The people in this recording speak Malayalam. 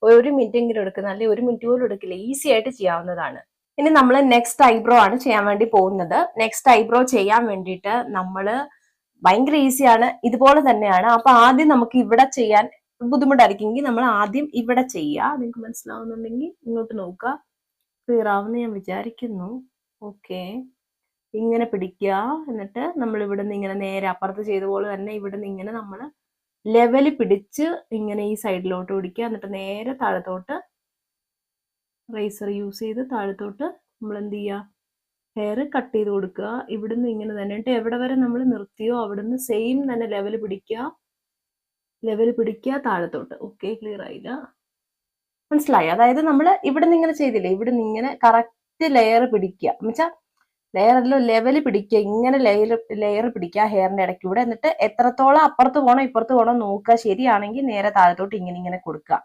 1 മിനിറ്റെങ്കിലും എടുക്കുന്ന, അല്ലെങ്കിൽ 1 മിനിറ്റ് പോലും എടുക്കില്ല, ഈസി ആയിട്ട് ചെയ്യാവുന്നതാണ്. ഇനി നമ്മൾ നെക്സ്റ്റ് ഐബ്രോ ആണ് ചെയ്യാൻ വേണ്ടി പോകുന്നത്. നെക്സ്റ്റ് ഐബ്രോ ചെയ്യാൻ വേണ്ടിയിട്ട് നമ്മൾ ഭയങ്കര ഈസിയാണ്, ഇതുപോലെ തന്നെയാണ്. അപ്പൊ ആദ്യം നമുക്ക് ഇവിടെ ചെയ്യാൻ ബുദ്ധിമുട്ടായിരിക്കുമെങ്കിൽ നമ്മൾ ആദ്യം ഇവിടെ ചെയ്യുക. നിങ്ങൾക്ക് മനസ്സിലാവുന്നുണ്ടെങ്കിൽ ഇങ്ങോട്ട് നോക്കുക. ക്ലിയർ ആവുമെന്ന് ഞാൻ വിചാരിക്കുന്നു. ഓക്കെ, ഇങ്ങനെ പിടിക്കുക. എന്നിട്ട് നമ്മൾ ഇവിടെ നിന്ന് ഇങ്ങനെ നേരെ അപ്പുറത്ത് ചെയ്ത പോലെ തന്നെ ഇവിടെ നിന്ന് ഇങ്ങനെ നമ്മൾ ലെവല് പിടിച്ച് ഇങ്ങനെ ഈ സൈഡിലോട്ട് പിടിക്കുക. എന്നിട്ട് നേരെ താഴത്തോട്ട് റേസർ യൂസ് ചെയ്ത് താഴത്തോട്ട് നമ്മൾ എന്ത് ചെയ്യുക, ഹെയർ കട്ട് ചെയ്ത് കൊടുക്കുക. ഇവിടുന്ന് ഇങ്ങനെ തന്നെ. എന്നിട്ട് എവിടെ വരെ നമ്മൾ നിർത്തിയോ അവിടുന്ന് സെയിം തന്നെ ലെവൽ പിടിക്കുക താഴത്തോട്ട്. ഓക്കെ, ക്ലിയർ ആയില്ല, മനസ്സിലായി? അതായത് നമ്മൾ ഇവിടുന്ന് ഇങ്ങനെ ചെയ്തില്ലേ, ഇവിടുന്ന് ഇങ്ങനെ കറക്റ്റ് ലെയർ പിടിക്കുക, എന്നുവെച്ചാൽ ലെയറെല്ലാം ലെവല് പിടിക്കുക, ഇങ്ങനെ ലെയർ പിടിക്കുക ഹെയറിന്റെ ഇടയ്ക്കൂടെ. എന്നിട്ട് എത്രത്തോളം അപ്പുറത്ത് പോകണം ഇപ്പുറത്ത് പോകണം നോക്കുക. ശരിയാണെങ്കിൽ നേരെ താഴത്തോട്ട് ഇങ്ങനെ കൊടുക്കുക.